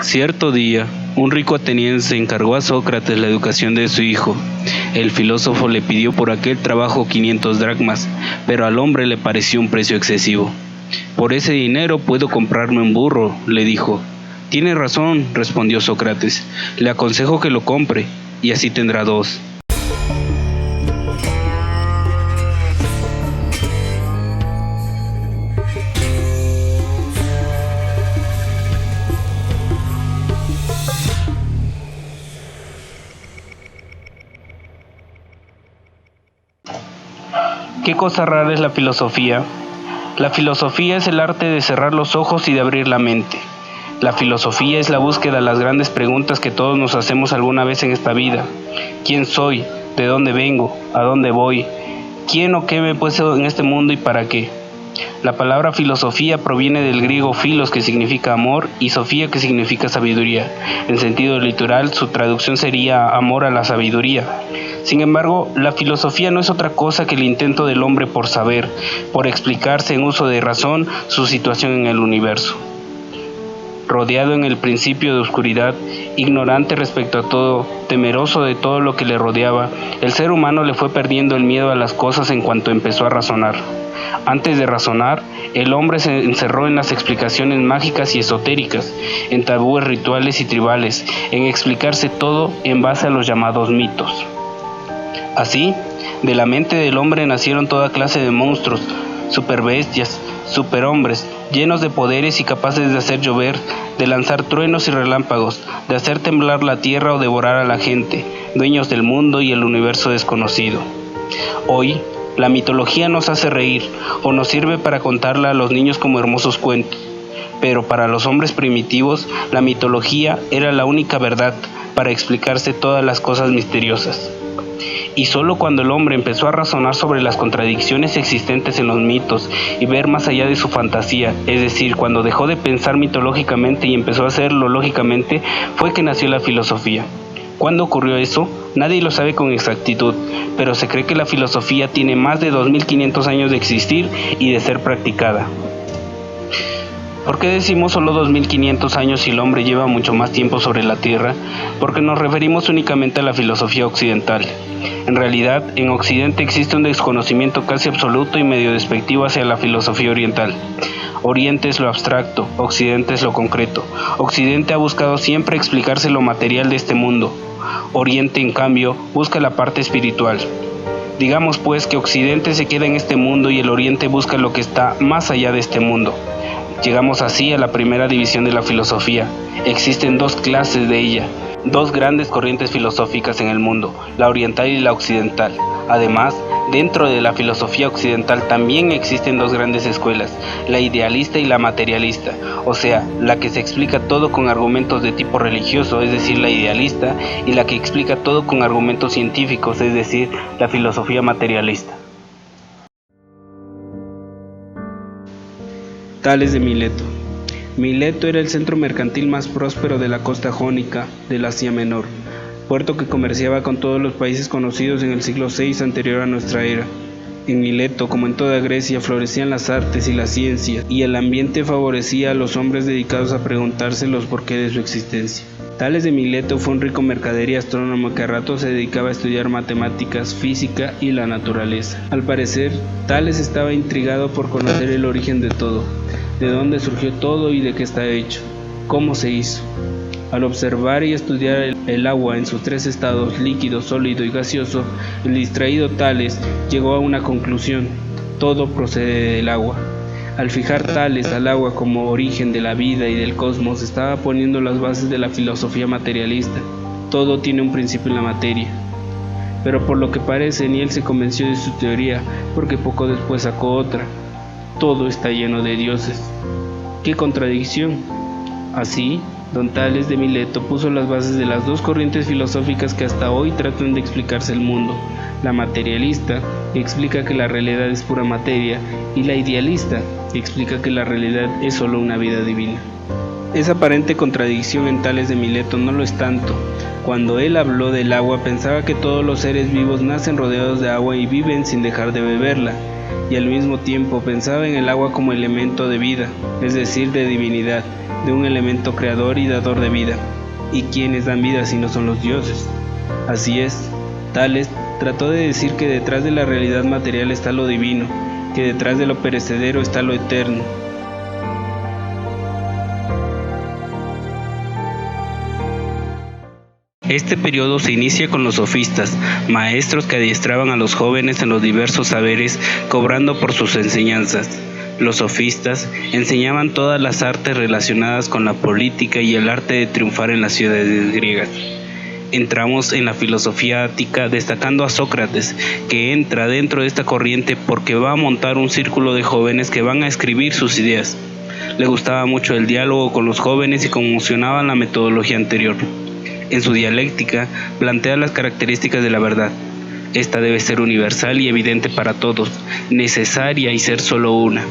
Cierto día, un rico ateniense encargó a Sócrates la educación de su hijo. El filósofo le pidió por aquel trabajo 500 dracmas, pero al hombre le pareció un precio excesivo. «Por ese dinero puedo comprarme un burro», le dijo. «Tiene razón», respondió Sócrates. «Le aconsejo que lo compre, y así tendrá dos». ¿Qué cosa rara es la filosofía? La filosofía es el arte de cerrar los ojos y de abrir la mente. La filosofía es la búsqueda de las grandes preguntas que todos nos hacemos alguna vez en esta vida. ¿Quién soy? ¿De dónde vengo? ¿A dónde voy? ¿Quién o qué me he puesto en este mundo y para qué? La palabra filosofía proviene del griego philos, que significa amor, y sofía, que significa sabiduría. En sentido literal, su traducción sería amor a la sabiduría. Sin embargo, la filosofía no es otra cosa que el intento del hombre por saber, por explicarse en uso de razón su situación en el universo. Rodeado en el principio de oscuridad, ignorante respecto a todo, temeroso de todo lo que le rodeaba, el ser humano le fue perdiendo el miedo a las cosas en cuanto empezó a razonar. Antes de razonar, el hombre se encerró en las explicaciones mágicas y esotéricas, en tabúes rituales y tribales, en explicarse todo en base a los llamados mitos. Así, de la mente del hombre nacieron toda clase de monstruos, superbestias, superhombres, llenos de poderes y capaces de hacer llover, de lanzar truenos y relámpagos, de hacer temblar la tierra o devorar a la gente, dueños del mundo y el universo desconocido. Hoy, la mitología nos hace reír o nos sirve para contarla a los niños como hermosos cuentos, pero para los hombres primitivos, la mitología era la única verdad para explicarse todas las cosas misteriosas. Y solo cuando el hombre empezó a razonar sobre las contradicciones existentes en los mitos y ver más allá de su fantasía, es decir, cuando dejó de pensar mitológicamente y empezó a hacerlo lógicamente, fue que nació la filosofía. ¿Cuándo ocurrió eso? Nadie lo sabe con exactitud, pero se cree que la filosofía tiene más de 2500 años de existir y de ser practicada. ¿Por qué decimos solo 2500 años si el hombre lleva mucho más tiempo sobre la Tierra? Porque nos referimos únicamente a la filosofía occidental. En realidad, en Occidente existe un desconocimiento casi absoluto y medio despectivo hacia la filosofía oriental. Oriente es lo abstracto, Occidente es lo concreto. Occidente ha buscado siempre explicarse lo material de este mundo. Oriente, en cambio, busca la parte espiritual. Digamos pues que Occidente se queda en este mundo y el Oriente busca lo que está más allá de este mundo. Llegamos así a la primera división de la filosofía. Existen dos clases de ella, dos grandes corrientes filosóficas en el mundo, la oriental y la occidental. Además, dentro de la filosofía occidental también existen dos grandes escuelas, la idealista y la materialista, o sea, la que se explica todo con argumentos de tipo religioso, es decir, la idealista, y la que explica todo con argumentos científicos, es decir, la filosofía materialista. Tales de Mileto. Mileto era el centro mercantil más próspero de la costa jónica del Asia Menor, puerto que comerciaba con todos los países conocidos en el siglo VI anterior a nuestra era. En Mileto, como en toda Grecia, florecían las artes y la ciencia, y el ambiente favorecía a los hombres dedicados a preguntarse los porqué de su existencia. Tales de Mileto fue un rico mercader y astrónomo que a ratos se dedicaba a estudiar matemáticas, física y la naturaleza. Al parecer, Tales estaba intrigado por conocer el origen de todo, de dónde surgió todo y de qué está hecho, cómo se hizo. Al observar y estudiar el agua en sus tres estados, líquido, sólido y gaseoso, el distraído Tales llegó a una conclusión: todo procede del agua. Al fijar Tales al agua como origen de la vida y del cosmos, estaba poniendo las bases de la filosofía materialista. Todo tiene un principio en la materia. Pero por lo que parece, ni él se convenció de su teoría, porque poco después sacó otra: todo está lleno de dioses. ¡Qué contradicción! Así, don Tales de Mileto puso las bases de las dos corrientes filosóficas que hasta hoy tratan de explicarse el mundo. La materialista explica que la realidad es pura materia, y la idealista explica que la realidad es solo una vida divina. Esa aparente contradicción en Tales de Mileto no lo es tanto. Cuando él habló del agua, pensaba que todos los seres vivos nacen rodeados de agua y viven sin dejar de beberla. y al mismo tiempo pensaba en el agua como elemento de vida, es decir, de divinidad, de un elemento creador y dador de vida. ¿Y quiénes dan vida si no son los dioses? Así es, Tales trató de decir que detrás de la realidad material está lo divino, que detrás de lo perecedero está lo eterno. Este periodo se inicia con los sofistas, maestros que adiestraban a los jóvenes en los diversos saberes, cobrando por sus enseñanzas. Los sofistas enseñaban todas las artes relacionadas con la política y el arte de triunfar en las ciudades griegas. Entramos en la filosofía ática destacando a Sócrates, que entra dentro de esta corriente porque va a montar un círculo de jóvenes que van a escribir sus ideas. Le gustaba mucho el diálogo con los jóvenes y conmocionaba la metodología anterior. En su dialéctica plantea las características de la verdad. Esta debe ser universal y evidente para todos, necesaria y ser solo una.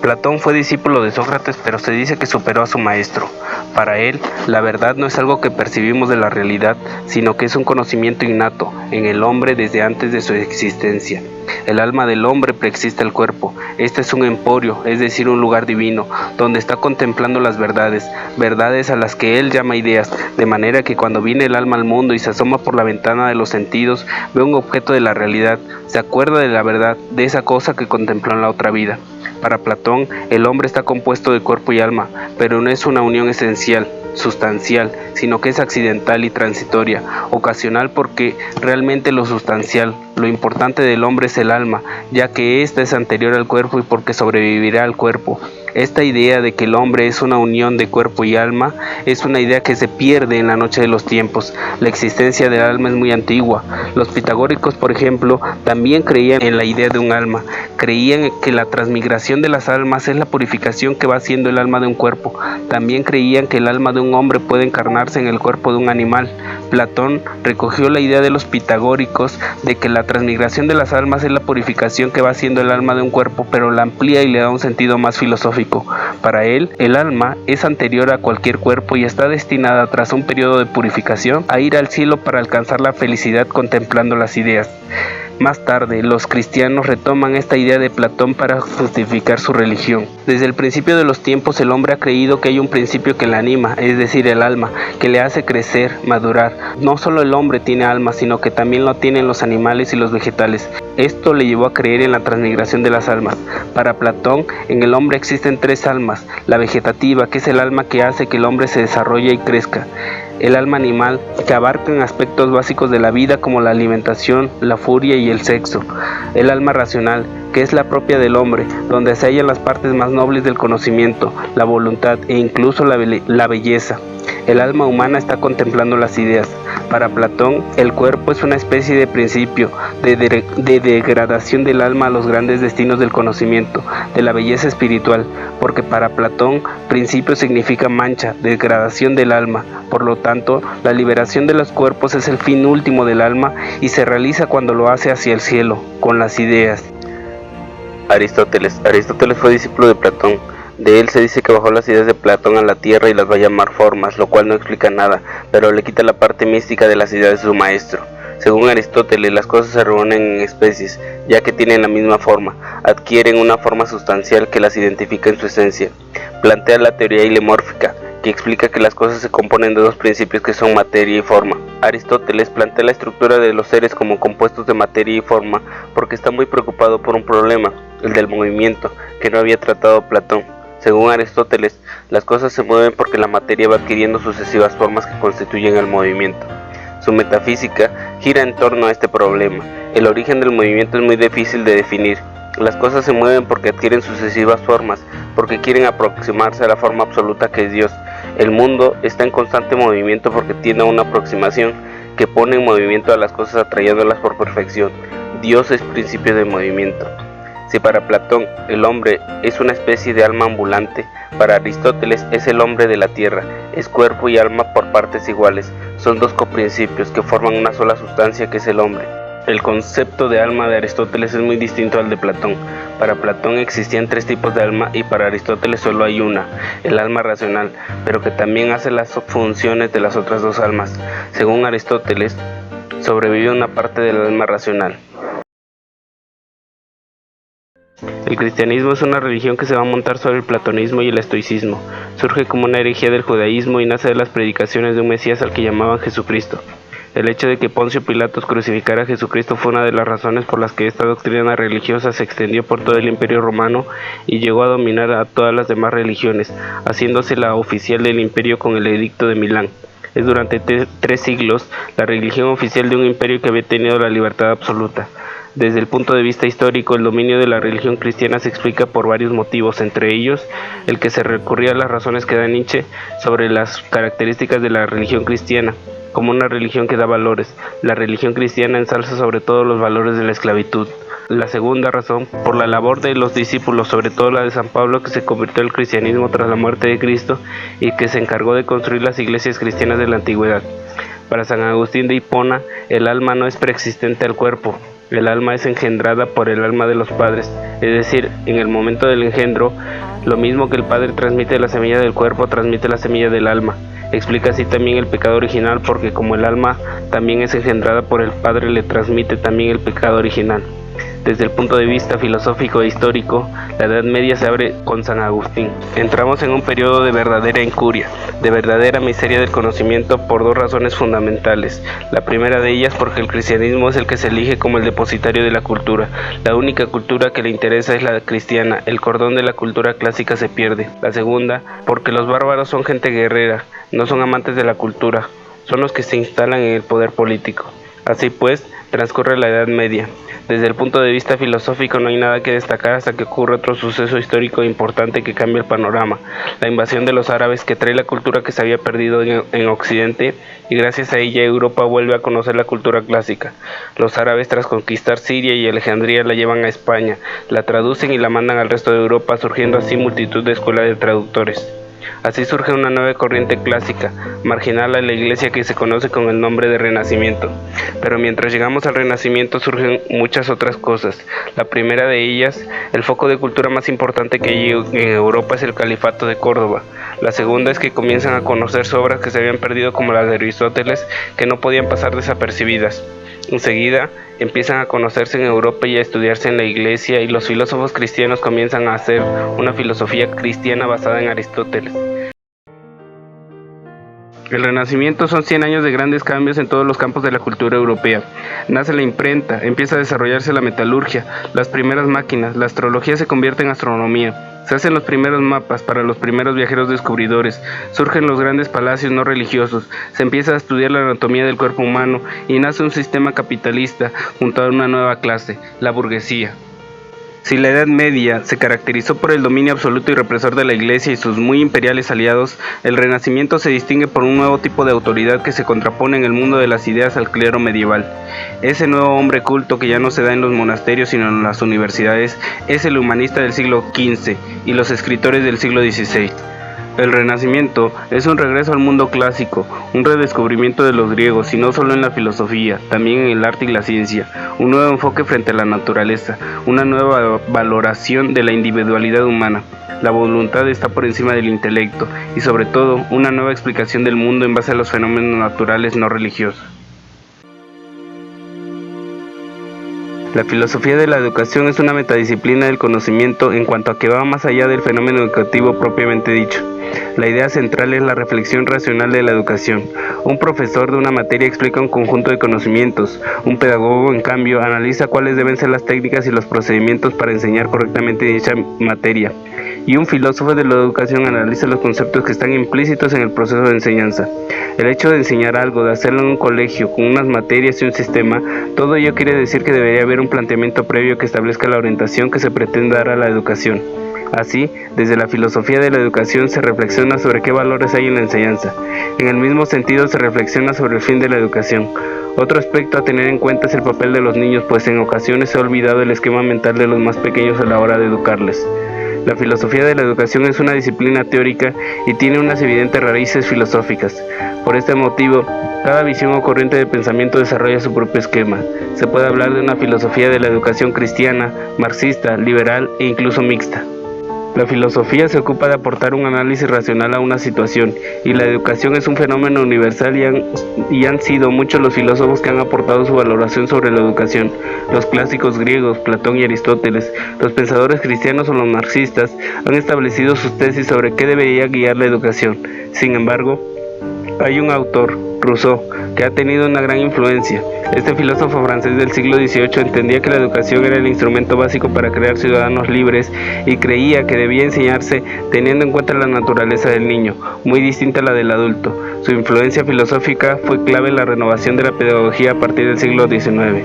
Platón fue discípulo de Sócrates, pero se dice que superó a su maestro. Para él, la verdad no es algo que percibimos de la realidad, sino que es un conocimiento innato en el hombre desde antes de su existencia. El alma del hombre preexiste al cuerpo. Este es un emporio, es decir, un lugar divino, donde está contemplando las verdades, verdades a las que él llama ideas, de manera que cuando viene el alma al mundo y se asoma por la ventana de los sentidos, ve un objeto de la realidad, se acuerda de la verdad, de esa cosa que contempló en la otra vida. Para Platón, el hombre está compuesto de cuerpo y alma, pero no es una unión esencial, sustancial, sino que es accidental y transitoria, ocasional porque realmente lo sustancial, lo importante del hombre es el alma, ya que ésta es anterior al cuerpo y porque sobrevivirá al cuerpo. Esta idea de que el hombre es una unión de cuerpo y alma es una idea que se pierde en la noche de los tiempos. La existencia del alma es muy antigua. Los pitagóricos, por ejemplo, también creían en la idea de un alma. Creían que la transmigración de las almas es la purificación que va haciendo el alma de un cuerpo. También creían que el alma de un hombre puede encarnarse en el cuerpo de un animal. Platón recogió la idea de los pitagóricos de que la transmigración de las almas es la purificación que va haciendo el alma de un cuerpo, pero la amplía y le da un sentido más filosófico. Para él, el alma es anterior a cualquier cuerpo y está destinada, tras un periodo de purificación, a ir al cielo para alcanzar la felicidad contemplando las ideas. Más tarde, los cristianos retoman esta idea de Platón para justificar su religión. Desde el principio de los tiempos, el hombre ha creído que hay un principio que le anima, es decir, el alma, que le hace crecer, madurar. No solo el hombre tiene alma, sino que también lo tienen los animales y los vegetales. Esto le llevó a creer en la transmigración de las almas. Para Platón, en el hombre existen tres almas: la vegetativa, que es el alma que hace que el hombre se desarrolle y crezca; el alma animal, que abarca aspectos básicos de la vida como la alimentación, la furia y el sexo; el alma racional, que es la propia del hombre, donde se hallan las partes más nobles del conocimiento, la voluntad e incluso la belleza. El alma humana está contemplando las ideas. Para Platón, el cuerpo es una especie de principio, de degradación del alma a los grandes destinos del conocimiento, de la belleza espiritual, porque para Platón, principio significa mancha, degradación del alma. Por lo tanto, la liberación de los cuerpos es el fin último del alma y se realiza cuando lo hace hacia el cielo, con las ideas. Aristóteles fue discípulo de Platón. De él se dice que bajó las ideas de Platón a la tierra y las va a llamar formas, lo cual no explica nada, pero le quita la parte mística de las ideas de su maestro. Según Aristóteles, las cosas se reúnen en especies, ya que tienen la misma forma, adquieren una forma sustancial que las identifica en su esencia. Plantea la teoría hilemórfica, que explica que las cosas se componen de dos principios que son materia y forma. Aristóteles plantea la estructura de los seres como compuestos de materia y forma porque está muy preocupado por un problema, el del movimiento, que no había tratado Platón. Según Aristóteles, las cosas se mueven porque la materia va adquiriendo sucesivas formas que constituyen el movimiento. Su metafísica gira en torno a este problema. El origen del movimiento es muy difícil de definir. Las cosas se mueven porque adquieren sucesivas formas, porque quieren aproximarse a la forma absoluta que es Dios. El mundo está en constante movimiento porque tiene una aproximación que pone en movimiento a las cosas atrayéndolas por perfección. Dios es principio de movimiento. Si para Platón el hombre es una especie de alma ambulante, para Aristóteles es el hombre de la tierra, es cuerpo y alma por partes iguales, son dos coprincipios que forman una sola sustancia que es el hombre. El concepto de alma de Aristóteles es muy distinto al de Platón. Para Platón existían tres tipos de alma y para Aristóteles solo hay una, el alma racional, pero que también hace las funciones de las otras dos almas. Según Aristóteles, sobrevive una parte del alma racional. El cristianismo es una religión que se va a montar sobre el platonismo y el estoicismo. Surge como una herejía del judaísmo y nace de las predicaciones de un Mesías al que llamaban Jesucristo. El hecho de que Poncio Pilatos crucificara a Jesucristo fue una de las razones por las que esta doctrina religiosa se extendió por todo el Imperio Romano y llegó a dominar a todas las demás religiones, haciéndose la oficial del imperio con el Edicto de Milán. Es durante 3 siglos la religión oficial de un imperio que había tenido la libertad absoluta. Desde el punto de vista histórico, el dominio de la religión cristiana se explica por varios motivos, entre ellos el que se recurría a las razones que da Nietzsche sobre las características de la religión cristiana, como una religión que da valores. La religión cristiana ensalza sobre todo los valores de la esclavitud. La segunda razón, por la labor de los discípulos, sobre todo la de San Pablo, que se convirtió al cristianismo tras la muerte de Cristo y que se encargó de construir las iglesias cristianas de la antigüedad. Para San Agustín de Hipona, el alma no es preexistente al cuerpo. El alma es engendrada por el alma de los padres, es decir, en el momento del engendro, lo mismo que el padre transmite la semilla del cuerpo, transmite la semilla del alma. Explica así también el pecado original, porque como el alma también es engendrada por el padre, le transmite también el pecado original. Desde el punto de vista filosófico e histórico, la Edad Media se abre con San Agustín. Entramos en un periodo de verdadera incuria, de verdadera miseria del conocimiento por 2 razones fundamentales. La primera de ellas porque el cristianismo es el que se elige como el depositario de la cultura. La única cultura que le interesa es la cristiana, el cordón de la cultura clásica se pierde. La segunda, porque los bárbaros son gente guerrera, no son amantes de la cultura, son los que se instalan en el poder político. Así pues, transcurre la Edad Media. Desde el punto de vista filosófico no hay nada que destacar hasta que ocurre otro suceso histórico importante que cambia el panorama, la invasión de los árabes, que trae la cultura que se había perdido en Occidente, y gracias a ella Europa vuelve a conocer la cultura clásica. Los árabes, tras conquistar Siria y Alejandría, la llevan a España, la traducen y la mandan al resto de Europa, surgiendo así multitud de escuelas de traductores. Así surge una nueva corriente clásica, marginal a la Iglesia, que se conoce con el nombre de Renacimiento. Pero mientras llegamos al Renacimiento surgen muchas otras cosas. La primera de ellas, el foco de cultura más importante que hay en Europa, es el Califato de Córdoba. La segunda es que comienzan a conocerse obras que se habían perdido, como las de Aristóteles, que no podían pasar desapercibidas. Enseguida empiezan a conocerse en Europa y a estudiarse en la Iglesia, y los filósofos cristianos comienzan a hacer una filosofía cristiana basada en Aristóteles. El Renacimiento son 100 años de grandes cambios en todos los campos de la cultura europea. Nace la imprenta, empieza a desarrollarse la metalurgia, las primeras máquinas, la astrología se convierte en astronomía, se hacen los primeros mapas para los primeros viajeros descubridores, surgen los grandes palacios no religiosos, se empieza a estudiar la anatomía del cuerpo humano y nace un sistema capitalista junto a una nueva clase, la burguesía. Si la Edad Media se caracterizó por el dominio absoluto y represor de la Iglesia y sus muy imperiales aliados, el Renacimiento se distingue por un nuevo tipo de autoridad que se contrapone en el mundo de las ideas al clero medieval. Ese nuevo hombre culto, que ya no se da en los monasterios sino en las universidades, es el humanista del siglo XV y los escritores del siglo XVI. El Renacimiento es un regreso al mundo clásico, un redescubrimiento de los griegos, y no solo en la filosofía, también en el arte y la ciencia, un nuevo enfoque frente a la naturaleza, una nueva valoración de la individualidad humana. La voluntad está por encima del intelecto, y sobre todo, una nueva explicación del mundo en base a los fenómenos naturales no religiosos. La filosofía de la educación es una metadisciplina del conocimiento en cuanto a que va más allá del fenómeno educativo propiamente dicho. La idea central es la reflexión racional de la educación. Un profesor de una materia explica un conjunto de conocimientos. Un pedagogo, en cambio, analiza cuáles deben ser las técnicas y los procedimientos para enseñar correctamente dicha materia. Y un filósofo de la educación analiza los conceptos que están implícitos en el proceso de enseñanza. El hecho de enseñar algo, de hacerlo en un colegio, con unas materias y un sistema, todo ello quiere decir que debería haber un planteamiento previo que establezca la orientación que se pretende dar a la educación. Así, desde la filosofía de la educación se reflexiona sobre qué valores hay en la enseñanza. En el mismo sentido se reflexiona sobre el fin de la educación. Otro aspecto a tener en cuenta es el papel de los niños, pues en ocasiones se ha olvidado el esquema mental de los más pequeños a la hora de educarles. La filosofía de la educación es una disciplina teórica y tiene unas evidentes raíces filosóficas. Por este motivo, cada visión o corriente de pensamiento desarrolla su propio esquema. Se puede hablar de una filosofía de la educación cristiana, marxista, liberal e incluso mixta. La filosofía se ocupa de aportar un análisis racional a una situación, y la educación es un fenómeno universal y han sido muchos los filósofos que han aportado su valoración sobre la educación. Los clásicos griegos, Platón y Aristóteles, los pensadores cristianos o los marxistas han establecido sus tesis sobre qué debería guiar la educación. Sin embargo, hay un autor, Rousseau, que ha tenido una gran influencia. Este filósofo francés del siglo XVIII entendía que la educación era el instrumento básico para crear ciudadanos libres y creía que debía enseñarse teniendo en cuenta la naturaleza del niño, muy distinta a la del adulto. Su influencia filosófica fue clave en la renovación de la pedagogía a partir del siglo XIX.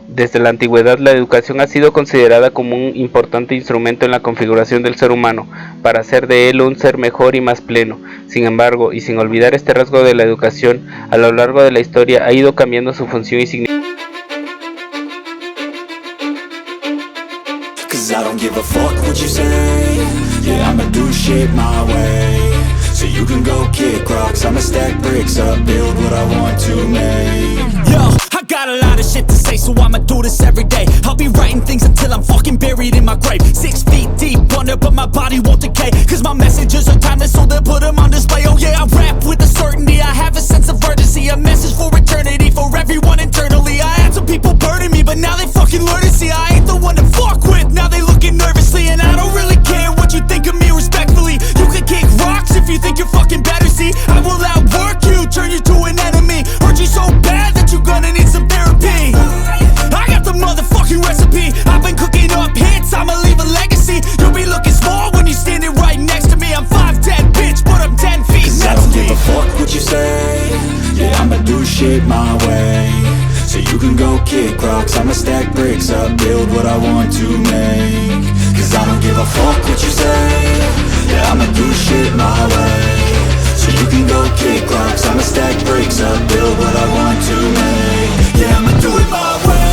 Desde la antigüedad, la educación ha sido considerada como un importante instrumento en la configuración del ser humano, para hacer de él un ser mejor y más pleno. Sin embargo, y sin olvidar este rasgo de la educación, a lo largo de la historia ha ido cambiando su función y significado. So you can go kick rocks, I'ma stack bricks up, build what I want to make. Yo, I got a lot of shit to say, so I'ma do this every day. I'll be writing things until I'm fucking buried in my grave. 6 feet deep under, but my body won't decay, cause my messages are timeless, so they'll put them on display. Oh yeah, I rap with a certainty, I have a sense of urgency, a message for eternity, for everyone internally. I had some people burning me, but now they fucking learn to see I ain't the one to fuck with, now they looking nervously. And I don't really care what you think of me, respectfully. You can kick rocks if you think you're fucking better, see I will outwork you, turn you to an enemy. Hurt you so bad that you're gonna need some therapy. I got the motherfucking recipe, I've been cooking up hits, I'ma leave a legacy. You'll be looking small when you're standing right next to me. I'm 5'10", bitch, but I'm 10 feet. Cause I don't give a fuck what you say, yeah, I'ma do shit my way. So you can go kick rocks, I'ma stack bricks up, build what I want to make. Cause I don't give a fuck what you say, yeah, I'ma do shit my way. So you can go kick rocks, I'ma stack bricks up, build what I want to make. Yeah, I'ma do it my way.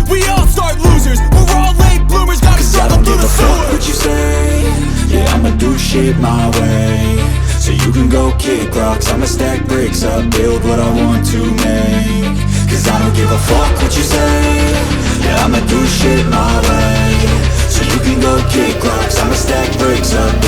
We all start losers, we're all late bloomers, gotta struggle through the sewer. What you say, yeah, I'ma do shit my way. So you can go kick rocks, I'ma stack bricks up, build what I want to make. Cause I don't give a fuck what you say, yeah, I'ma do shit my way. So you can go kick rocks, I'ma stack bricks up,